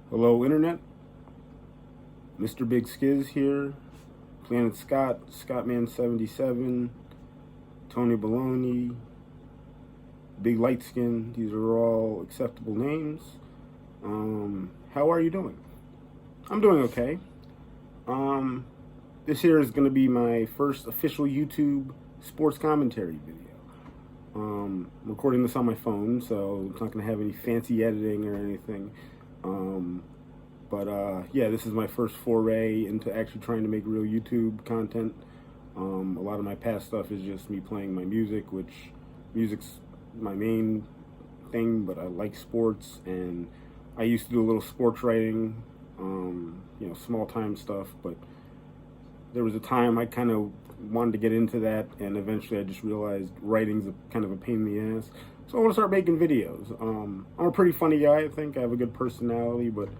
Hello, Internet. Mr. Big Skiz here. Planet Scott, Scottman77, Tony Baloney, Big Light Skin. These are all acceptable names. How are you doing? I'm doing okay. This here is going to be my first official YouTube sports commentary video. I'm recording this on my phone, so it's not going to have any fancy editing or anything. Yeah, this is my first foray into actually trying to make real YouTube content. A lot of my past stuff is just me playing my music, which music's my main thing, but I like sports, and I used to do a little sports writing, small time stuff, but there was a time I kind of wanted to get into that, and eventually I just realized writing's kind of a pain in the ass. So I want to start making videos. I'm a pretty funny guy, I think. I have a good personality, but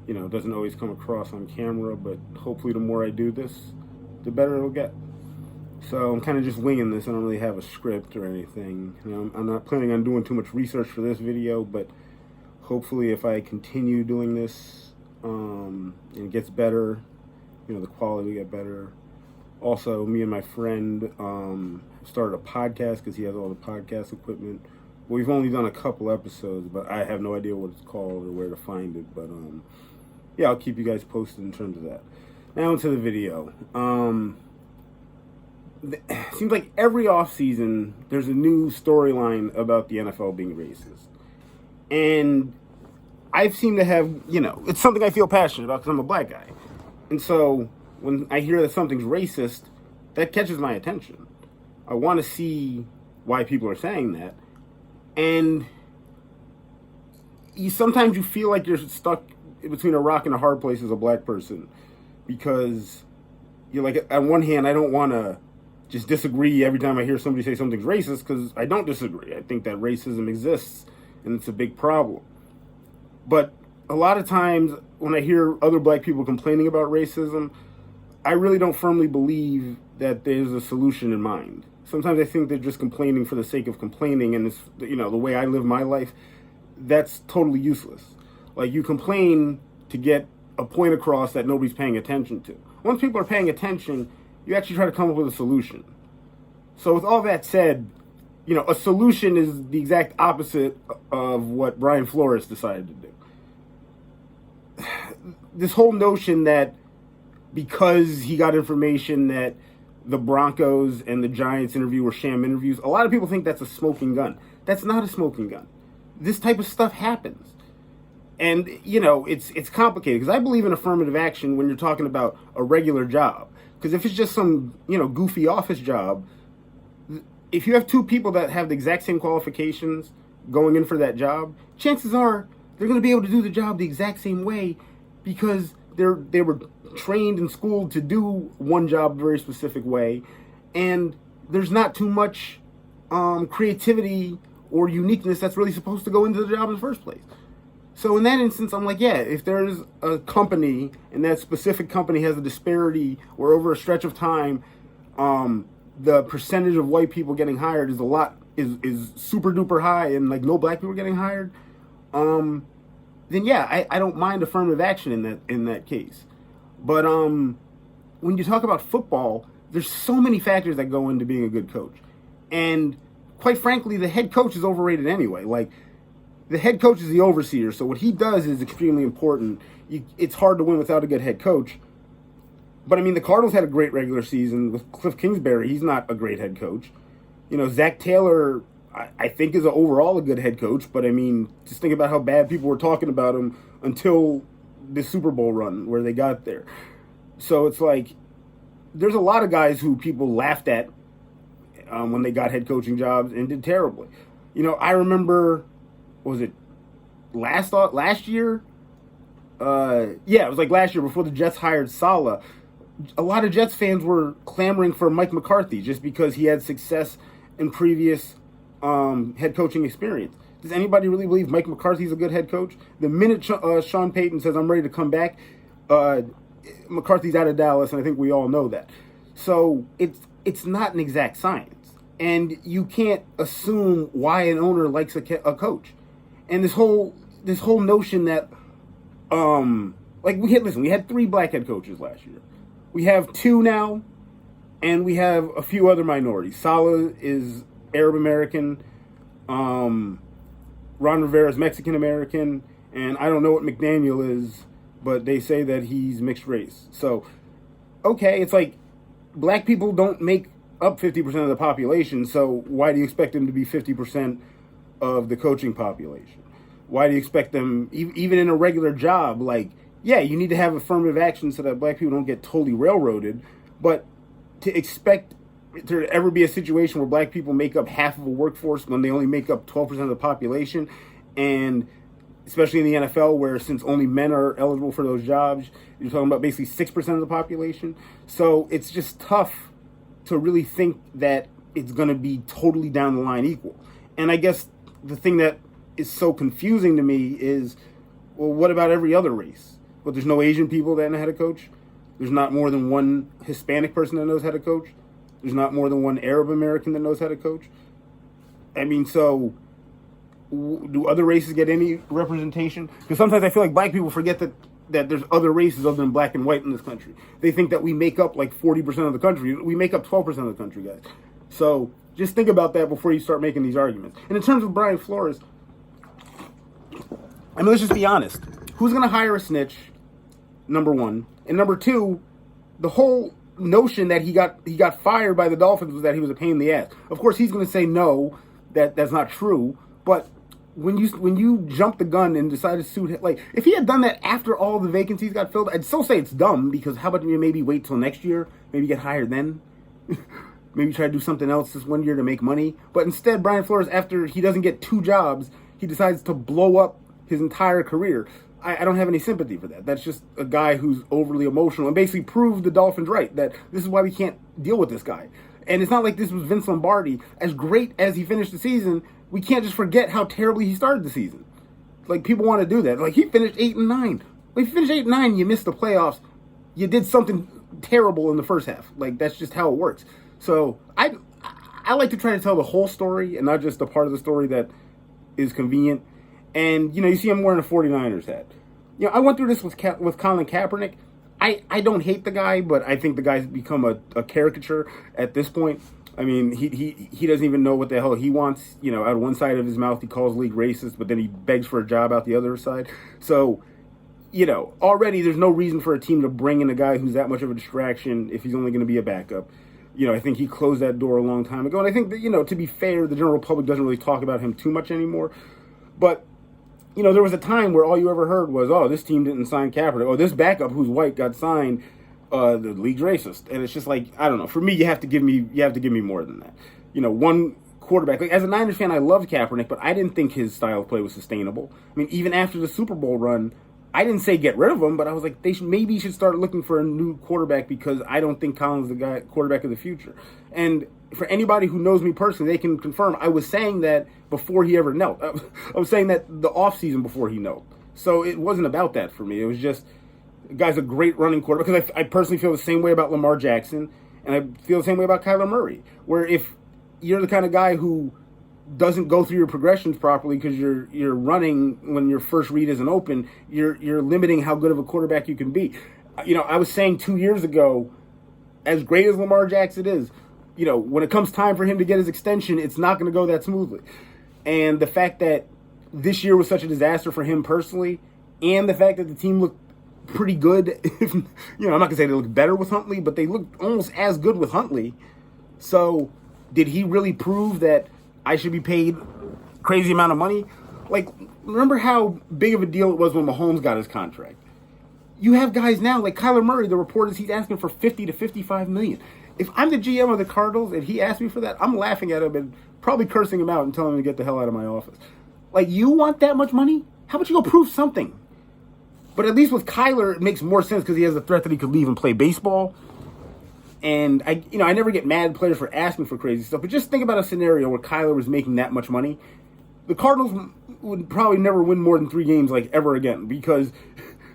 it doesn't always come across on camera, but hopefully the more I do this, the better it'll get. So I'm kind of just winging this. I don't really have a script or anything. I'm not planning on doing too much research for this video, but hopefully if I continue doing this and it gets better, the quality will get better. Also, me and my friend started a podcast because he has all the podcast equipment. We've only done a couple episodes, but I have no idea what it's called or where to find it. But yeah, I'll keep you guys posted in terms of that. Now into the video. It seems like every offseason there's a new storyline about the NFL being racist. And I seem to have, it's something I feel passionate about because I'm a black guy. And so when I hear that something's racist, that catches my attention. I want to see why people are saying that. And sometimes you feel like you're stuck between a rock and a hard place as a black person, because you're like, on one hand, I don't want to just disagree every time I hear somebody say something's racist, because I don't disagree. I think that racism exists and it's a big problem. But a lot of times when I hear other black people complaining about racism, I really don't firmly believe that there's a solution in mind. Sometimes I think they're just complaining for the sake of complaining, and it's, the way I live my life, that's totally useless. Like, you complain to get a point across that nobody's paying attention to. Once people are paying attention, you actually try to come up with a solution. So with all that said, a solution is the exact opposite of what Brian Flores decided to do. This whole notion that because he got information that the Broncos and the Giants interview were sham interviews, a lot of people think that's a smoking gun. That's not a smoking gun. This type of stuff happens. And, it's complicated, because I believe in affirmative action when you're talking about a regular job. Because if it's just some, goofy office job, if you have two people that have the exact same qualifications going in for that job, chances are they're going to be able to do the job the exact same way, because they were trained and schooled to do one job a very specific way, and there's not too much creativity or uniqueness that's really supposed to go into the job in the first place. So in that instance, I'm like, yeah, if there's a company and that specific company has a disparity where over a stretch of time, the percentage of white people getting hired is super duper high, and like no black people getting hired, then yeah, I don't mind affirmative action in that case. But when you talk about football, there's so many factors that go into being a good coach. And quite frankly, the head coach is overrated anyway. Like, the head coach is the overseer, so what he does is extremely important. It's hard to win without a good head coach. But I mean, the Cardinals had a great regular season with Cliff Kingsbury. He's not a great head coach. Zach Taylor, I think, is overall a good head coach, but I mean, just think about how bad people were talking about him until the Super Bowl run where they got there. So it's like, there's a lot of guys who people laughed at when they got head coaching jobs and did terribly. I remember, was it last year? Yeah, it was like last year before the Jets hired Saleh. A lot of Jets fans were clamoring for Mike McCarthy just because he had success in previous head coaching experience. Does anybody really believe Mike McCarthy's a good head coach? The minute Sean Payton says, I'm ready to come back, McCarthy's out of Dallas, and I think we all know that. So it's not an exact science. And you can't assume why an owner likes a coach. And this whole notion that Like we had 3 black head coaches last year. We have 2 now, and we have a few other minorities. Saleh is Arab American. Ron Rivera is Mexican American, and I don't know what McDaniel is, but they say that he's mixed race. So, okay, it's like black people don't make up 50% of the population, so why do you expect them to be 50% of the coaching population? Why do you expect them, even in a regular job, like, yeah, you need to have affirmative action so that black people don't get totally railroaded, but to expect there to ever be a situation where black people make up half of a workforce when they only make up 12% of the population, and especially in the NFL where since only men are eligible for those jobs, you're talking about basically 6% of the population. So it's just tough to really think that it's going to be totally down the line equal. And I guess the thing that is so confusing to me is, well, what about every other race? But there's no Asian people that know how to coach. There's not more than one Hispanic person that knows how to coach. There's not more than one Arab American that knows how to coach. I mean, so do other races get any representation? Because sometimes I feel like black people forget that there's other races other than black and white in this country. They think that we make up like 40% of the country. We make up 12% of the country, guys. So just think about that before you start making these arguments. And in terms of Brian Flores, I mean, let's just be honest. Who's going to hire a snitch? Number one. And number two, the whole notion that he got fired by the Dolphins was that he was a pain in the ass. Of course, he's going to say no, that's not true. But when you jump the gun and decide to suit, like, if he had done that after all the vacancies got filled, I'd still say it's dumb, because how about you maybe wait till next year, maybe get hired then, maybe try to do something else this one year to make money. But instead, Brian Flores, after he doesn't get 2 jobs, he decides to blow up his entire career. I don't have any sympathy for that. That's just a guy who's overly emotional and basically proved the Dolphins right, that this is why we can't deal with this guy. And it's not like this was Vince Lombardi. As great as he finished the season, we can't just forget how terribly he started the season. Like, people want to do that. Like, he finished 8-9. When you finish 8-9, you missed the playoffs. You did something terrible in the first half. Like, that's just how it works. So I like to try to tell the whole story and not just the part of the story that is convenient. And, you know, you see him wearing a 49ers hat. You know, I went through this with Colin Kaepernick. I don't hate the guy, but I think the guy's become a caricature at this point. I mean, he doesn't even know what the hell he wants. You know, out one side of his mouth, he calls the league racist, but then he begs for a job out the other side. So, you know, already there's no reason for a team to bring in a guy who's that much of a distraction if he's only going to be a backup. You know, I think he closed that door a long time ago. And I think that, you know, to be fair, the general public doesn't really talk about him too much anymore. But, you know, there was a time where all you ever heard was, oh, this team didn't sign Kaepernick. Oh, this backup who's white got signed. The league's racist. And it's just like, I don't know. For me, you have to give me more than that. You know, one quarterback. Like, as a Niners fan, I loved Kaepernick, but I didn't think his style of play was sustainable. I mean, even after the Super Bowl run, I didn't say get rid of him, but I was like, maybe should start looking for a new quarterback, because I don't think Colin's the quarterback of the future. And for anybody who knows me personally, they can confirm I was saying that before he ever knelt. I was saying that the offseason before he knelt. So it wasn't about that for me. It was just, the guy's a great running quarterback. Because I personally feel the same way about Lamar Jackson, and I feel the same way about Kyler Murray, where if you're the kind of guy who doesn't go through your progressions properly because you're running when your first read isn't open, you're limiting how good of a quarterback you can be. You know, I was saying 2 years ago, as great as Lamar Jackson is, you know, when it comes time for him to get his extension, it's not going to go that smoothly. And the fact that this year was such a disaster for him personally, and the fact that the team looked pretty good, if, you know, I'm not going to say they looked better with Huntley, but they looked almost as good with Huntley. So did he really prove that I should be paid crazy amount of money? Like, remember how big of a deal it was when Mahomes got his contract? You have guys now, like Kyler Murray, the report is he's asking for 50 to 55 million. If I'm the GM of the Cardinals and he asked me for that, I'm laughing at him and probably cursing him out and telling him to get the hell out of my office. Like, you want that much money? How about you go prove something? But at least with Kyler, it makes more sense because he has the threat that he could leave and play baseball. And I never get mad at players for asking for crazy stuff, but just think about a scenario where Kyler was making that much money. The Cardinals would probably never win more than 3 games, like, ever again, because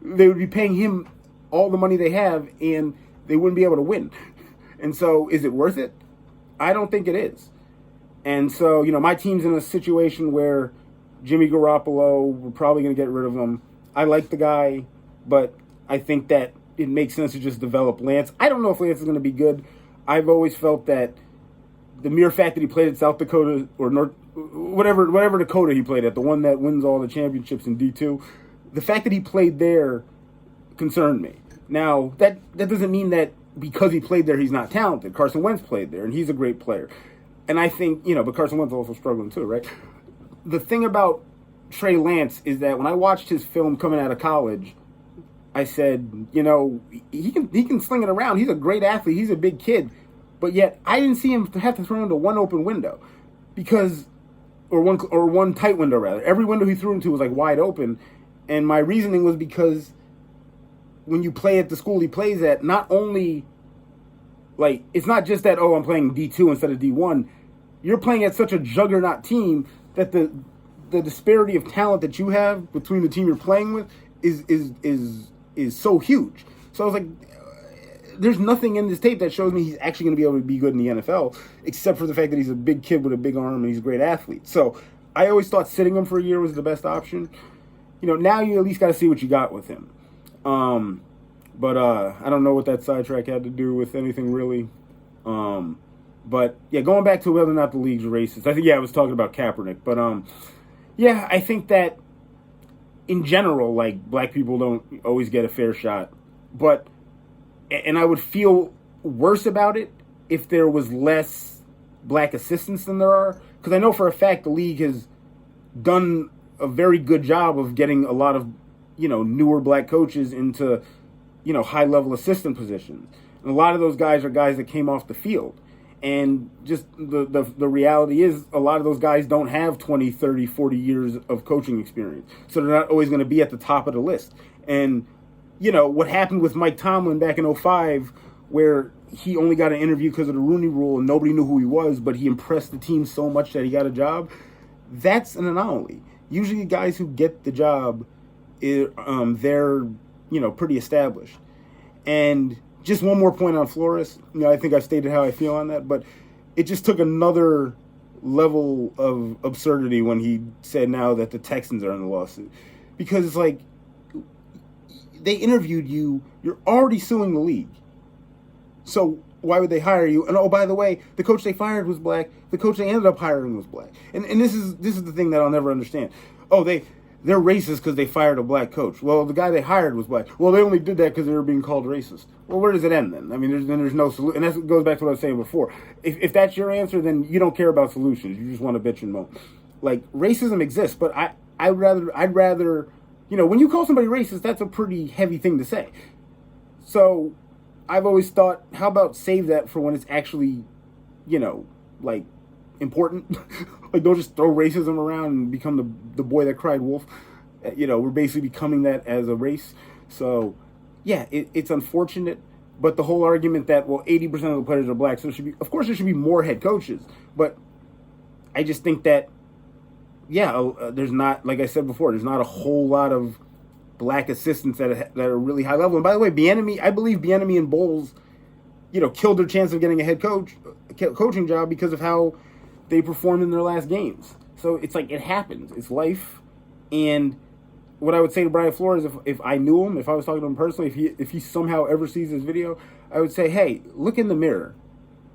they would be paying him all the money they have and they wouldn't be able to win. And so, is it worth it? I don't think it is. And so, you know, my team's in a situation where Jimmy Garoppolo, we're probably going to get rid of him. I like the guy, but I think that it makes sense to just develop Lance. I don't know if Lance is going to be good. I've always felt that the mere fact that he played at South Dakota or North, whatever Dakota he played at, the one that wins all the championships in D2, the fact that he played there concerned me. Now, that doesn't mean that because he played there, he's not talented. Carson Wentz played there, and he's a great player. And I think, but Carson Wentz is also struggling too, right? The thing about Trey Lance is that when I watched his film coming out of college, I said, he can sling it around. He's a great athlete. He's a big kid. But yet, I didn't see him have to throw into one open window or one tight window, rather. Every window he threw into was like wide open. And my reasoning was because when you play at the school he plays at, not only, like, it's not just that, I'm playing D2 instead of D1. You're playing at such a juggernaut team that the disparity of talent that you have between the team you're playing with is so huge. So I was like, there's nothing in this tape that shows me he's actually going to be able to be good in the NFL, except for the fact that he's a big kid with a big arm and he's a great athlete. So I always thought sitting him for a year was the best option. Now you at least got to see what you got with him. But I don't know what that sidetrack had to do with anything really. But yeah, going back to whether or not the league's racist, I think, I was talking about Kaepernick. But I think that in general, like, black people don't always get a fair shot. And I would feel worse about it if there was less black assistants than there are. Because I know for a fact the league has done a very good job of getting a lot of, newer black coaches into, high-level assistant positions. And a lot of those guys are guys that came off the field. And just the reality is a lot of those guys don't have 20, 30, 40 years of coaching experience. So they're not always going to be at the top of the list. And, what happened with Mike Tomlin back in 2005, where he only got an interview because of the Rooney Rule and nobody knew who he was, but he impressed the team so much that he got a job, that's an anomaly. Usually the guys who get the job, they're, pretty established. And just one more point on Flores. I think I stated how I feel on that, but it just took another level of absurdity when he said now that the Texans are in the lawsuit. Because it's like, they interviewed you, you're already suing the league. So why would they hire you? And by the way, the coach they fired was black. The coach they ended up hiring was black. And this is the thing that I'll never understand. They're racist because they fired a black coach. Well, the guy they hired was black. Well, they only did that because they were being called racist. Well, where does it end then? I mean, there's no solution. And that goes back to what I was saying before. If that's your answer, then you don't care about solutions. You just want to bitch and moan. Like, racism exists, but I'd rather, when you call somebody racist, that's a pretty heavy thing to say. So I've always thought, how about save that for when it's actually, important. Like, don't just throw racism around and become the boy that cried wolf. We're basically becoming that as a race. So, yeah, it's unfortunate. But the whole argument that, 80% of the players are black, so there should be more head coaches. But I just think that, there's not, like I said before, there's not a whole lot of black assistants that are really high level. And by the way, I believe Bieniemy and Bowles, killed their chance of getting a head coaching job because of how they performed in their last games. So it's like, it happens. It's life. And what I would say to Brian Flores, if I knew him, if I was talking to him personally, if he somehow ever sees this video, I would say, hey, look in the mirror.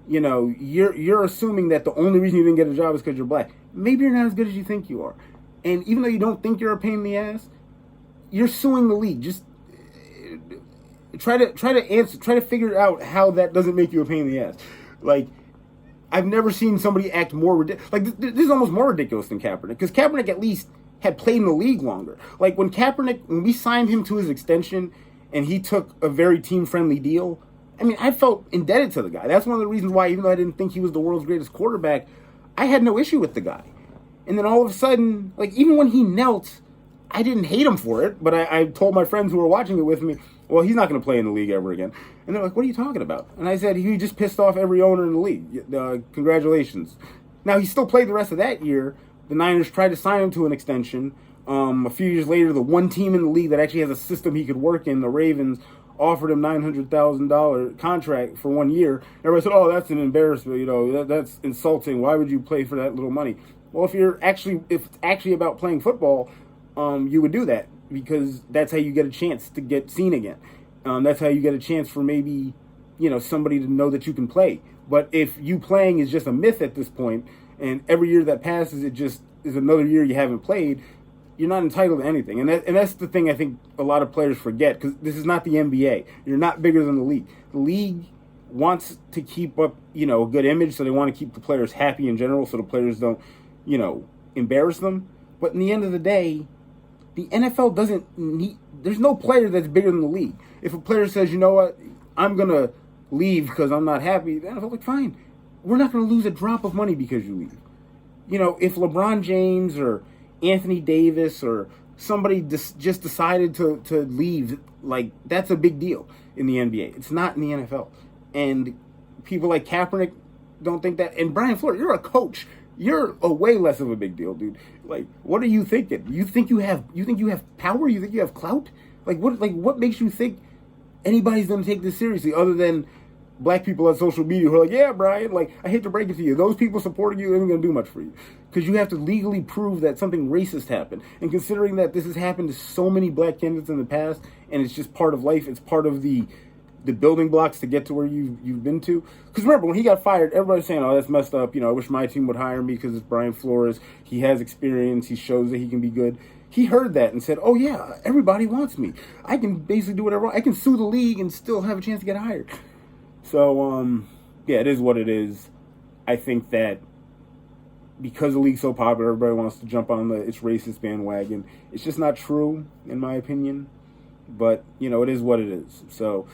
You're assuming that the only reason you didn't get a job is because you're black. Maybe you're not as good as you think you are. And even though you don't think you're a pain in the ass, you're suing the league. Just try to figure out how that doesn't make you a pain in the ass. Like, I've never seen somebody act more ridiculous. Like, this is almost more ridiculous than Kaepernick, because Kaepernick at least had played in the league longer. Like, when we signed him to his extension and he took a very team-friendly deal, I mean, I felt indebted to the guy. That's one of the reasons why, even though I didn't think he was the world's greatest quarterback, I had no issue with the guy. And then all of a sudden, like, even when he knelt, I didn't hate him for it, but I told my friends who were watching it with me, well, he's not going to play in the league ever again. And they're like, what are you talking about? And I said, he just pissed off every owner in the league. Congratulations. Now, he still played the rest of that year. The Niners tried to sign him to an extension. A few years later, the one team in the league that actually has a system he could work in, the Ravens, offered him $900,000 contract for 1 year. Everybody said, oh, that's an embarrassment. That's insulting. Why would you play for that little money? Well, if it's actually about playing football, you would do that. because that's how you get a chance to get seen again. That's how you get a chance for maybe, somebody to know that you can play. But if you playing is just a myth at this point, and every year that passes, it just is another year you haven't played, you're not entitled to anything. And that's the thing I think a lot of players forget, because this is not the NBA. You're not bigger than the league. The league wants to keep up, a good image, so they want to keep the players happy in general, so the players don't, embarrass them. But in the end of the day, the NFL doesn't need... There's no player that's bigger than the league. If a player says, you know what, I'm going to leave because I'm not happy, the NFL like, fine. We're not going to lose a drop of money because you leave. If LeBron James or Anthony Davis or somebody just decided to leave, like, that's a big deal in the NBA. It's not in the NFL. And people like Kaepernick don't think that. And Brian Flores, you're a coach. You're a way less of a big deal, dude. Like, what are you thinking? You think you have power? You think you have clout? What makes you think anybody's gonna take this seriously other than black people on social media who are like, yeah, Brian, like, I hate to break it to you, those people supporting you isn't gonna do much for you. Because you have to legally prove that something racist happened. And considering that this has happened to so many black candidates in the past, and it's just part of life, it's part of the building blocks to get to where you've been to. Because remember, when he got fired, everybody's saying, oh, that's messed up. I wish my team would hire me because it's Brian Flores. He has experience. He shows that he can be good. He heard that and said, oh, yeah, everybody wants me. I can basically do whatever. I can sue the league and still have a chance to get hired. So, yeah, it is what it is. I think that because the league's so popular, everybody wants to jump on the it's racist bandwagon. It's just not true, in my opinion. But, it is what it is. So,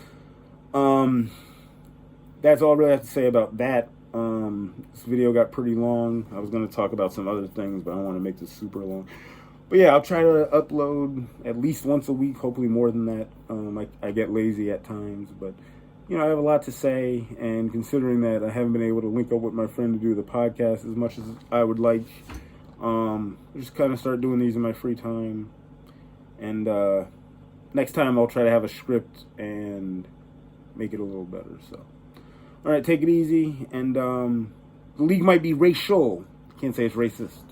that's all I really have to say about that. This video got pretty long. I was going to talk about some other things, but I don't want to make this super long. But yeah, I'll try to upload at least once a week, hopefully more than that. I get lazy at times, but, I have a lot to say, and considering that I haven't been able to link up with my friend to do the podcast as much as I would like, just kind of start doing these in my free time. And next time I'll try to have a script and make it a little better. So, all right, take it easy. And the league might be racial. Can't say it's racist.